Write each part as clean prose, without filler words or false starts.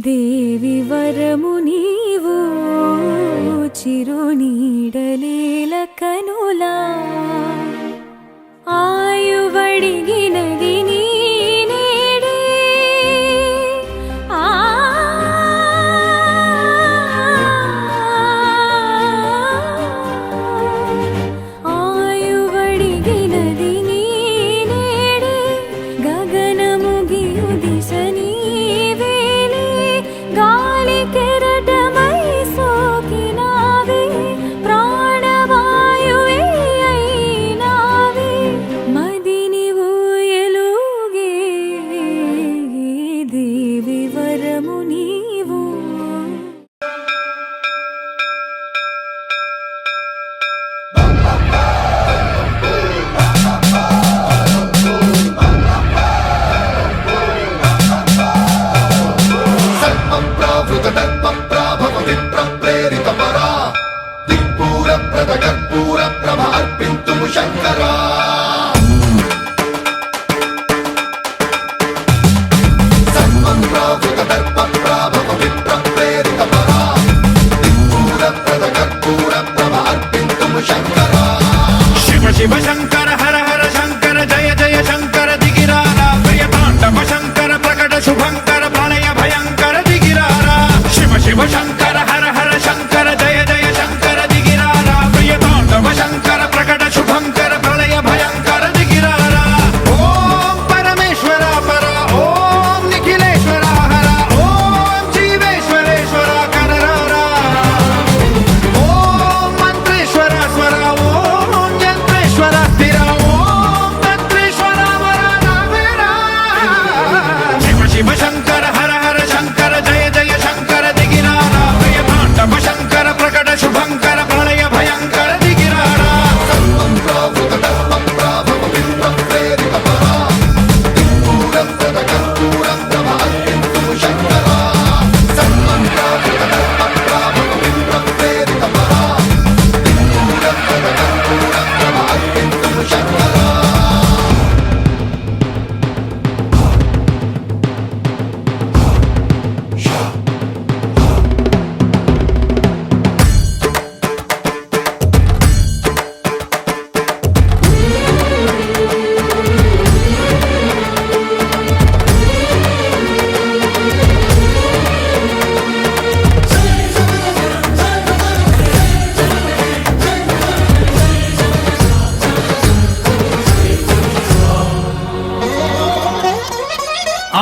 దేవి వరము నీవు చిరునీడలేల కనులా ఆయువడిగినది నీ నేడే ఆయువడిగినది నీ నేడే గగనముగియు దిశ గాలి కెరటమై సోకినావే ప్రాణవాయువే అయినావే మదిని ఊయలుగే దేవి వరము నీవు శంకరా శివ శివ శంకర హర హర శంకర జయ జయ శంకర దిగిరారా ప్రియ తాండవ శంకర ప్రకట శుభంకర ప్రళయ భయంకర దిగిరారా శివ శివ శంకర హర హర శంకర జయ జయ శంకర దిగిరారా ప్రియ తాండవ శంకర ప్రకట శుభంకర ప్రళయ భయంకర దిగిరారా ఓం పరమేశ్వర పర ఓం నిఖిలేశ్వర హర ఓం జీవేశ్వరేశ్వర కనరారా ఓం మంత్రేశ్వర స్వర ఓం యంత్రేశ్వర స్థిర ఓం తంత్రేశ్వర వర నావేరా శివ శివ శంకర హర హర శంకర జయ జయ శంకర దిగిరారా ప్రియ తాండవ శంకర ప్రకట శుభంకర ప్రళయ భయంకర దిగిరారా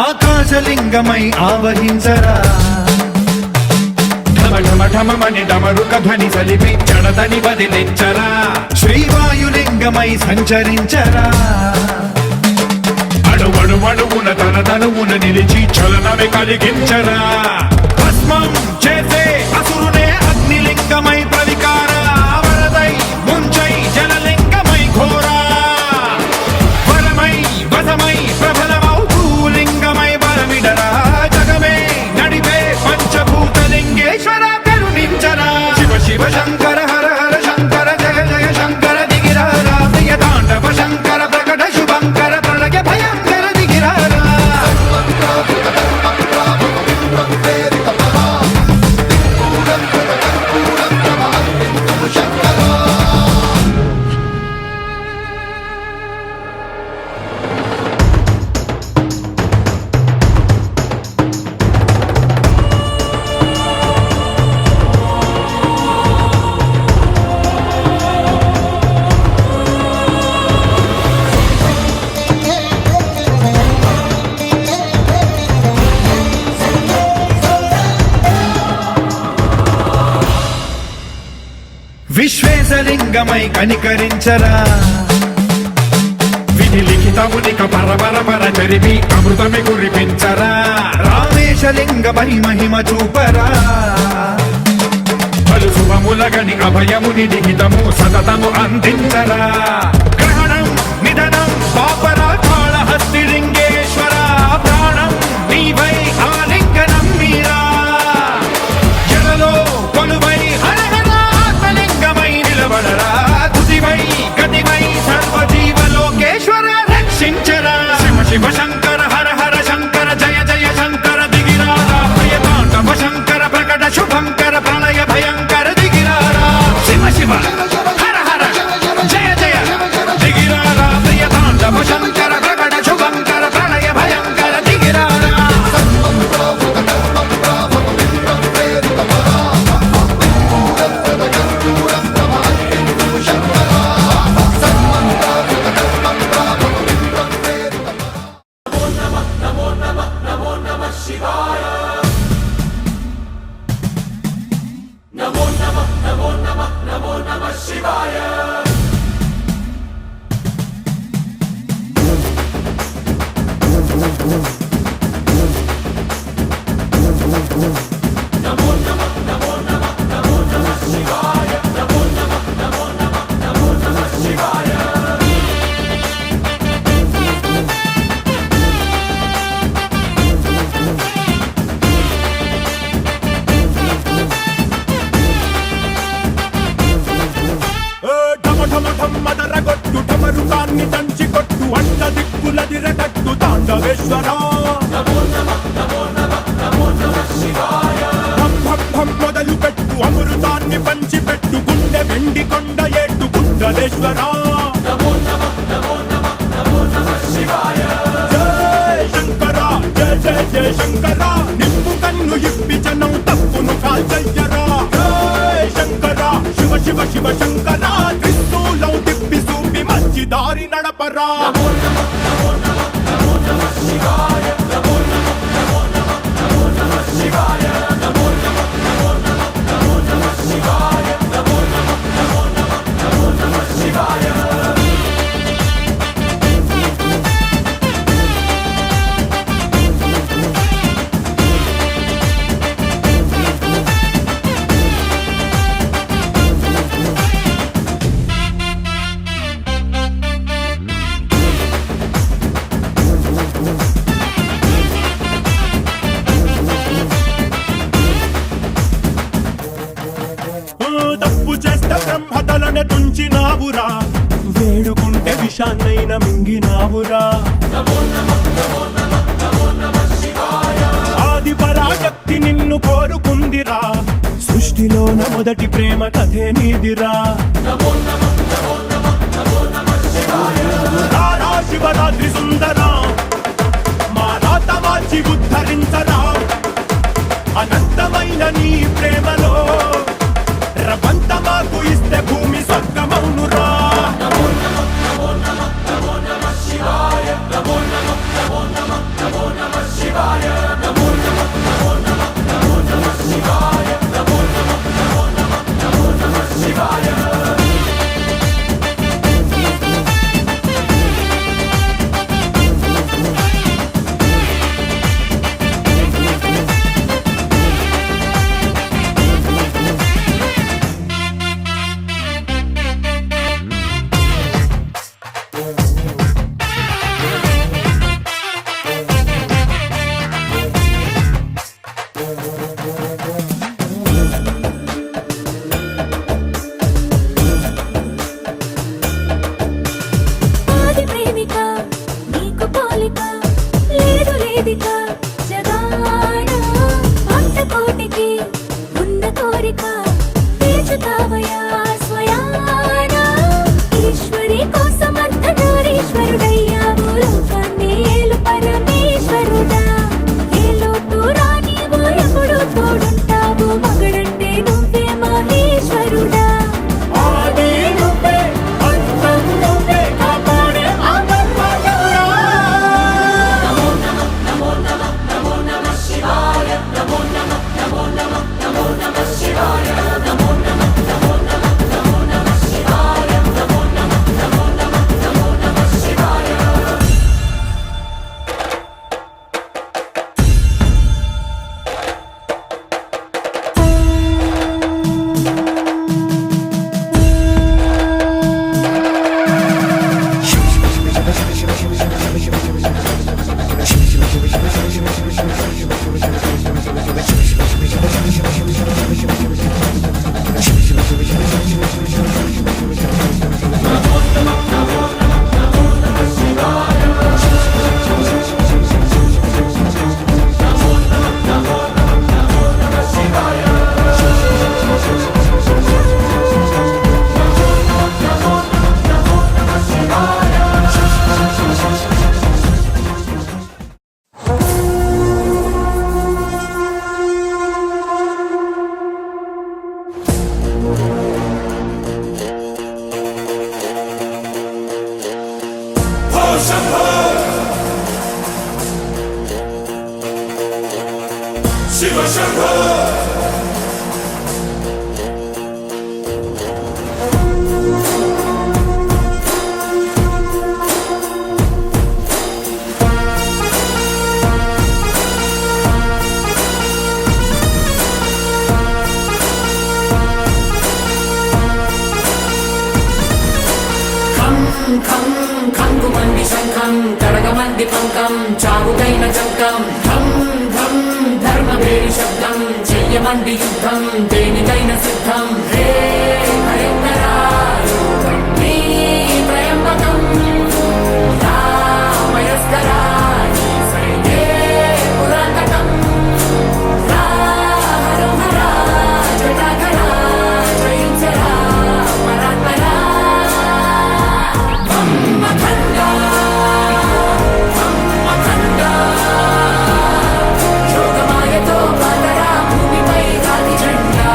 ఆకాశలింగమై ఆవహించరా ఢమ ఢమ ఢమమని డమరుక ధ్వని సలిపి చడదని వదిలించరా శ్రీవాయులింగమై సంచరించరా అణువణువున తన తనువున నిలిచి చలనమే కలిగించరా భస్మం చేసే అసురునే అగ్నిలింగమై ప్రవికార వరదై ముంచై జలలింగమై ఘోరా వరమై వసమై ప్రబలమౌ భూలింగమై బలమిడరా జగమే నడిపే పంచభూతలింగేశ్వర కరుణించరా శివ శివ శంకర హర హర శంకర జయ జయ శంకర దిగిరారా ప్రియ తాండవ శంకర ప్రకట శుభంకర ప్రళయ భయంకర దిగిరారా విశ్వేశలింగమై కనికరించరా విధి లిఖితమునిక పరపర పర చరిమి అమృతమి కురిపించరా శేషలింగమై మహిమ చూపరా పలు శుభములగని అభయముని లిఖితము సతతము అందించరా గ్రహణం నిధనం పాపరా కాళహస్తి లింగేశ్వర ప్రాణం నీవై ఆలింగనం మీరా జలలో కొలువై హరహర ఆత్మలింగమై నిలబడరా తుదివై గతివై సర్వజీవలోకేశ్వర రక్షించరా శివ శివ శంకర హర హర శంకర జయ జయ శంకర దిగిరారా భయతాండవ శంకర ప్రకట శుభంకర ప్రళయ భయంకర దిగిరారా శివ శివ హర హర జయ జయ దిగిరారా భయతాండవ శంకర ప్రకట శుభంకర ప్రళయ భయంకర దిగిరారా మదరగొట్టు ఢమరుకాన్ని దంచి కొట్టు అడ్డ దిక్కులదిరగట్టు తాండవేశ్వర మొదలు పెట్టు అమృతాన్ని పంచి పెట్టు గుండె వెండి కొండ ఏట్టు గుండలేశ్వర జయ శంకర జయ జయ జయ శంకర నిప్పు కన్ను ఇప్పి జనం తప్పును కాల్చయ్యరా జయ శంకర శివ శివ శివ శంకర త్రిశూలం తిప్పి చూపి మంచి దారి నడపరా తప్పు చేస్తే బ్రహ్మతలనే తుంచినావురా వేడుకుంటే విషాన్నైన మింగినావురా ఆది పరాశక్తి నిన్ను కోరుకుందిరా సృష్టిలోన మొదటి ప్రేమ కథే నీదిరా రారా శివరాత్రి సుందరా మా రాత మార్చి ఉద్ధరించరా అనంతమైన నీ ప్రేమలో రవంత మాకు ఇస్తే భూమి స్వర్గమౌనురా శంభో శివ శంభో ఖం ఖంగుమంది శంఖం కడగమంది పంకం చావుకైన చంకం ధం ధం ధర్మవేడి శబ్దం చెయ్యమంది యుద్ధం దేనికైన సిద్ధం హే భయంకరా నీ త్రయంబకం రామయస్కరా నీ సైన్యే పురాతకం హరం హరా జటాకరా జయించరా పరాత్పరా యోగమాయతో పాదరా భూమిపై రాతి జెండా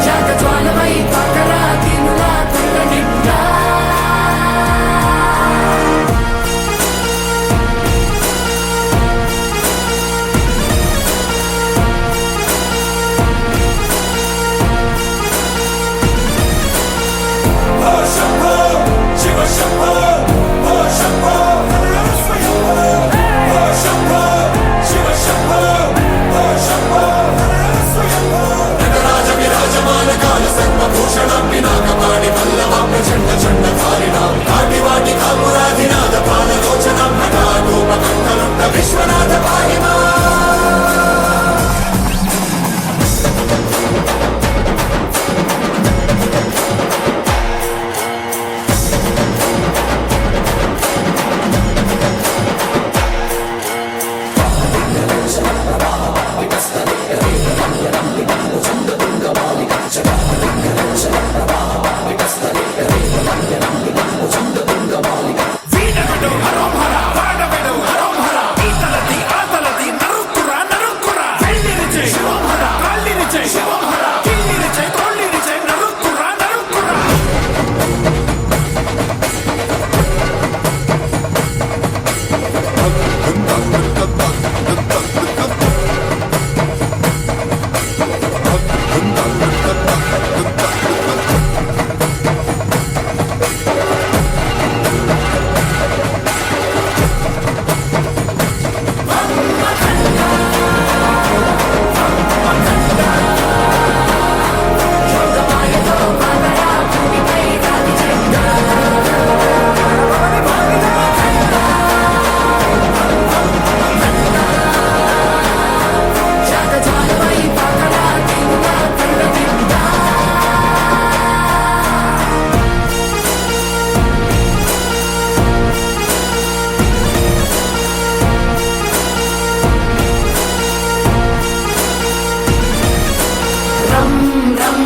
జాగజ్వాలమై పాకరా దీనులా కొండ నిండా శంభో శివ శంభో ఓ శంభో ఓ శంభో శివ శంభో ఓ శంభో స్వయంభో నగరాజ విరాజమాన కాల సర్వభూషణం పినాకపాణి పల్లవం ప్రచండ చండధారిణం కాటివాటి కాపురాధినాథ పాలలోచనం హఠాగోపకంఠలుండ విశ్వనాథ పాహిమా వీడవిడు హరోం హర వాడవిడు హరోం హర ఈతలది ఆతలది నరుక్కురా నరుక్కురా వెళ్ళిరిచే శివం హర కాళ్ళిరిచే శివం హర కిల్లిరిచే తోళ్ళిరిచే నరుక్కురా నరుక్కురా యోగమాయతో పాదరా భూమిపై రాతి జెండా జాగజ్వాలమై పాకరా దీనులా కొండ నిండా రం రం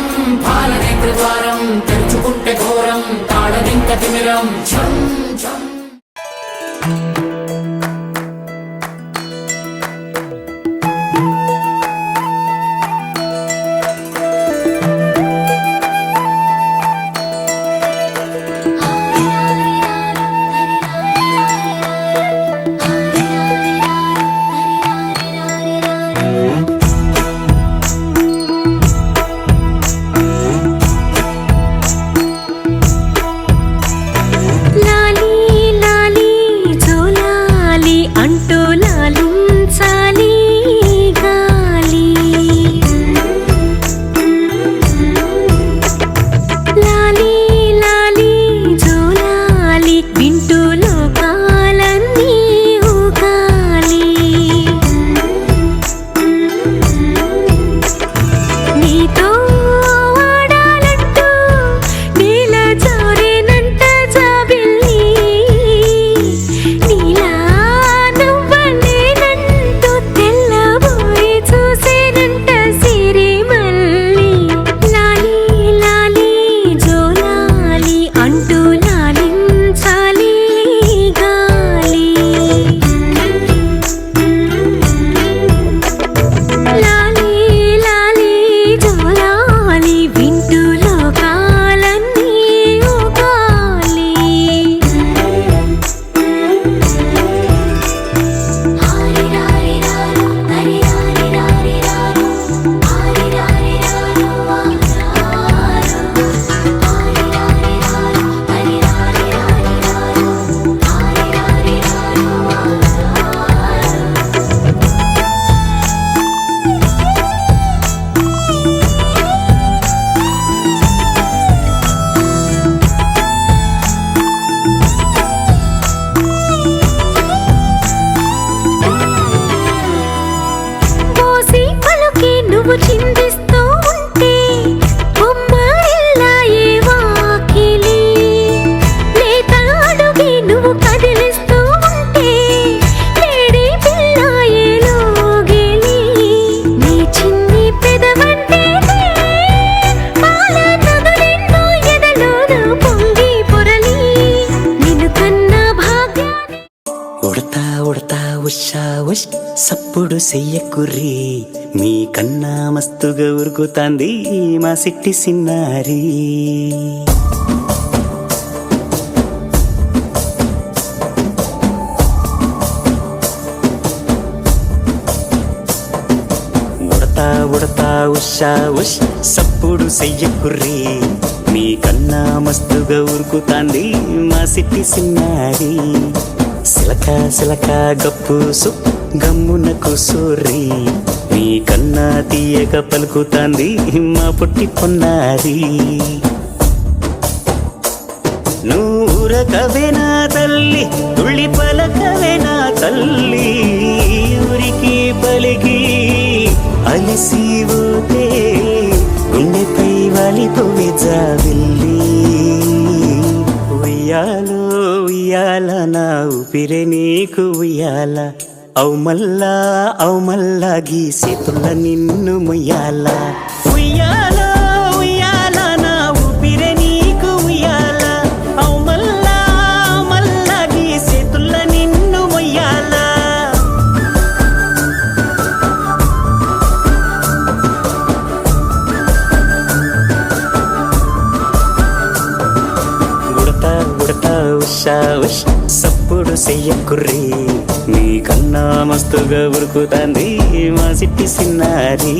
పాలనేత్ర ద్వారం తెరుచుకుంటే ఘోరం తాళనింక తిమిరం ఝం ఝం లాలీ సప్పుడు చెయ్యకుర్రి మీ కన్నా మస్తుగా ఉరుకుతాంది మా సిట్టి సిన్నారి. ఉడతా ఉడతా ఉషా ఉష్ సప్పుడు చెయ్యకుర్రి మీ కన్నా మస్తుగా ఉరుకుతాంది మా సిట్టి సిన్నారి. సిలక సిలక గప్పుసు గమ్మున కూసోర్రి మీ కన్నా తీయక పలుకుతాంది మా పుట్టి పొన్నారి. నూరకవేనా తల్లి తుళ్ళి పలకవేనా తల్లి ఊరికి పలికి అలిసిపోతే గుండెపై వాలిపోవే జాబిల్లి. ఉయ్యాలో ఉయ్యాల నా ఊపిరే నీకు ఉయ్యాల అవు మల్లా గీసేతుల్ల నిన్ను ముయ్యాల. ఉయ్యాలో ఉయ్యాల నా ఊపిరే నీకు ఉయ్యాల అవు మల్లా గీసేతుల్ల నిన్ను ముయ్యాల. ఉషా ఉష్ సప్పుడు చెయ్యకుర్రి మీ కన్నా మస్తుగా ఉరుకుతాంది మా సిట్టి సిన్నారి.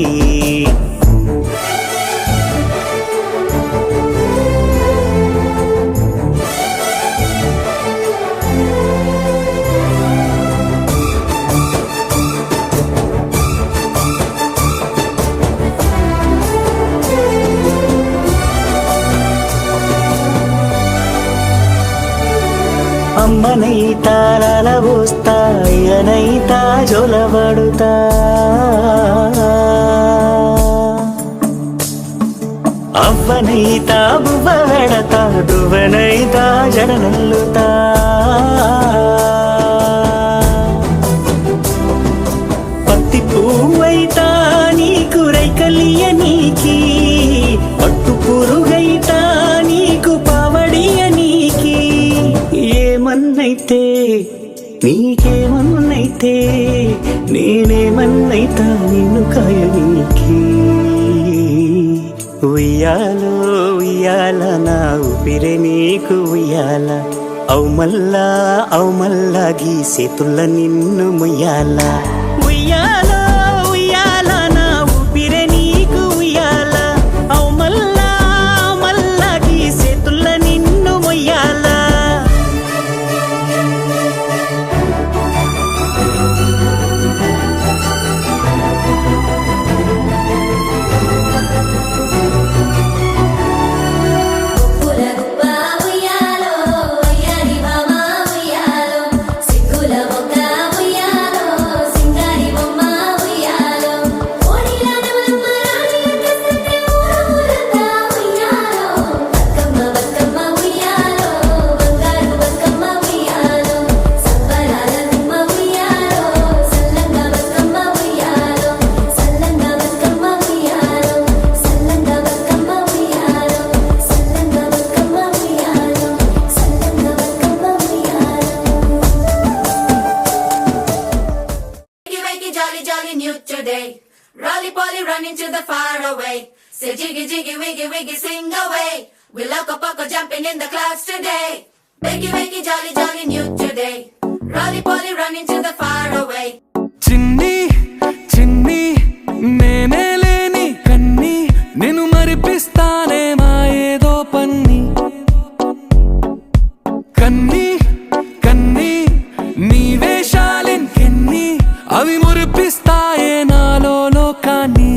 అమ్మనైతా లాలబోస్తా అయ్యనైతా జొలబడుతా అవ్వనైతా బువ్వ వెడతా దువ్వనైతా జడనల్లుతా. పత్తి పువ్వైతా నీకు రైకలియ నీకి పట్టు పురుగైతా నీకు పావడియ నీకి. ఏమన్నైతే నీకేమన్నైతే నేనేమన్నైతా నిన్ను కాయనీకి. ఉయ్యాలో ఉయ్యాల నా ఊపిరే నీకు ఉయ్యాల అవు మల్లా గీసేతుల్ల నిన్ను ముయ్యాల. ఉయ్యాలో ఉయ్యాల నా ఊపిరే నీకు ఉయ్యాల అవు మల్లా గీసేతుల్ల నిన్ను ముయ్యాల. Running to the far away, say jiggy jiggy wiggy wiggy sing away. We loco poco jumping in the clouds today. Wakey wakey jolly jolly new today. Rolly polly running to the far away. చిన్ని చిన్ని నేనే లేని కన్ని నిన్ను మరిపిస్తానే మా ఏదో పన్ని. కన్ని కన్ని నీ వేషాలింకెన్ని అవి మురిపిస్తాయే నాలో లోకాన్ని.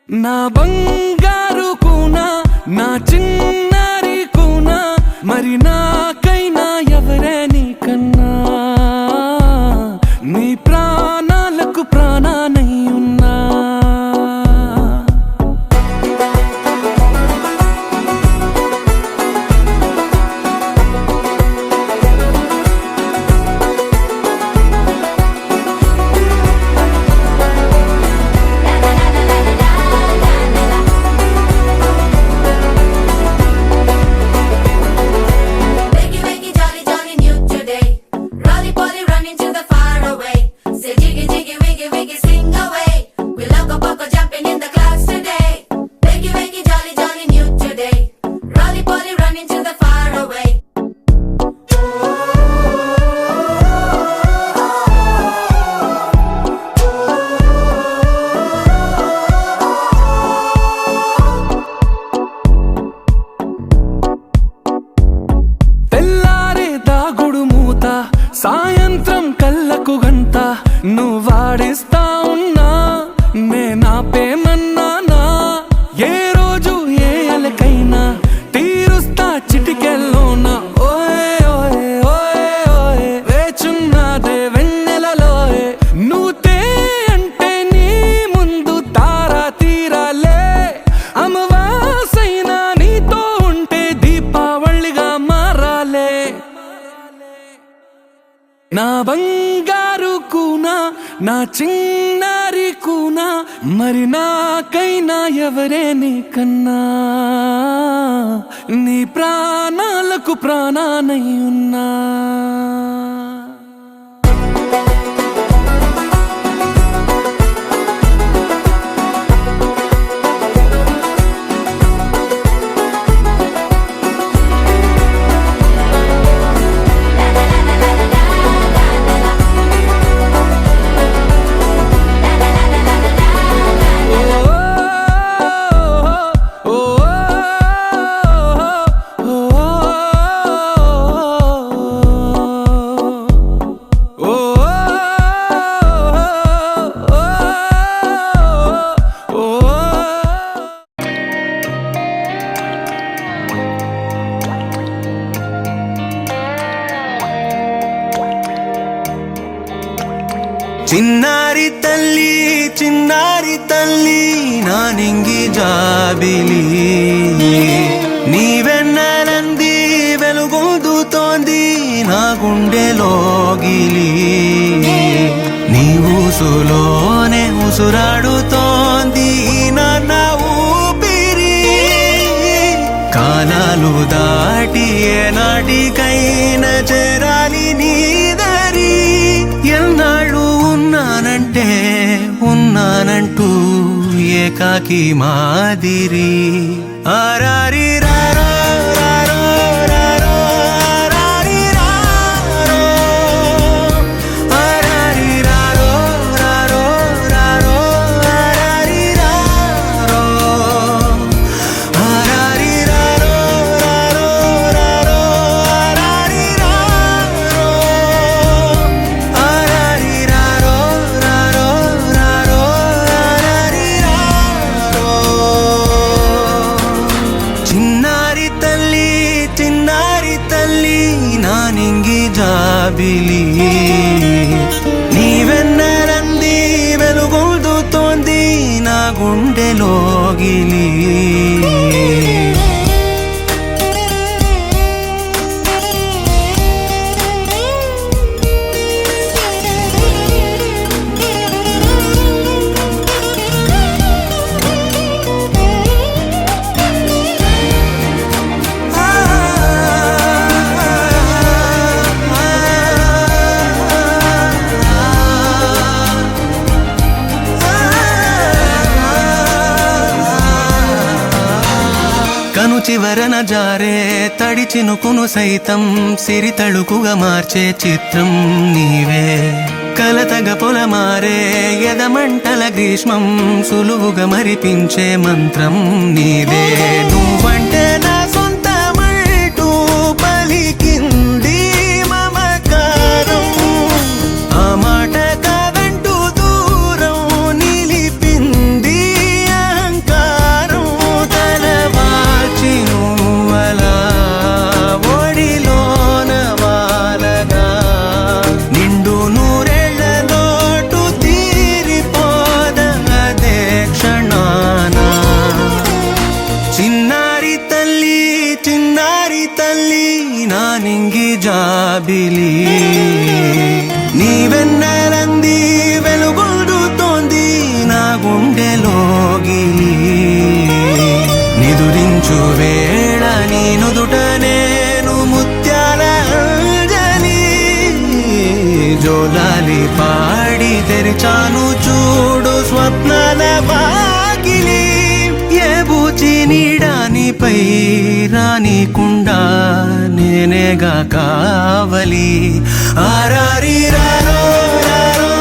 నా బంగారు కూనా నా చిన్నారి కూనా మరి నాకైనా ఎవరే నీకన్నా. నీ ప్రాణాలకు ప్రాణానై ఉన్నా. jiggy, jiggy, wiggy, wiggy, sing away. We loco poco jumping in the clouds today. Wakey, wakey, jolly, jolly, new today. Rolly poly running to the far away. తెల్లారే దాగుడు మూత సాయంత్రం కళ్ళకు గంట నువ్వాడిస్తా ఉన్నా నేనాపేమన్నానా ఏ రోజు ఏ అలకైనా తీరుస్తా చిటికెల్లోన ఓయే ఓయే ఓయే ఓయే వేచున్నదే వెన్నెలలోయే నువ్వుతే అంటే నీ ముందు తారా తీరాలే అమవాసైనా నీతో ఉంటే దీపావళిగా మారాలే నా బంగారు కూనా నా చిన్నారి కూనా మరి నాకైనా ఎవరే నీకన్నా నీ ప్రాణాలకు ప్రాణానై ఉన్నా చిన్నారి తల్లి నా నింగి జాబిలి నీ వెన్నెలంది వెలుగొందుతోంది నా గుండెలోగిలి నీ ఊసులోనే ఉసురాడుతోంది నా ఊపిరి కాలాలు దాటి ఏనాటికైనా చేరాలి నీ దరి ఎన్నాళ్ళు ఉన్నానంటూ ఏకాకి మాదిరి ఆరారి రారో రారో రారో ఆరారి రారో ఆరారి రారో రారో రారో ఆరారి రారో ఆరారి రారో రారో రారో ఆరారి రారో ఆరారి రారో రారో రారో ఆరారి రారో చిన్నారి తల్లి నా నింగి జాబిలి నీ వెన్నెలంది వెలుగొందుతోంది నా గుండెలోగిలి కను చివరన జారే తడి చినుకును సైతం సిరి తళుకుగా మార్చే చిత్రం నీవే కలతగ పొలమారే ఎదమంటల గ్రీష్మం సులువుగా మరిపించే మంత్రం నీదే నువ్వంటే నా సొంతమంటూ పలికింది మమకారం ఆ మాట కాదంటూ దూరం నిలిపింది అహంకారం తలవాల్చి నువ్వలా ఒడిలోన వాలగా నిండు నూరేళ్ల లోటు తీరిపోదదే క్షణాన చిన్నారి తెరిచాను చూడు స్వప్నాల వాకిలి ఏ బూచి నీడానిపై రానికుండా నేనేగా కావలి ఆరారి రారో రారో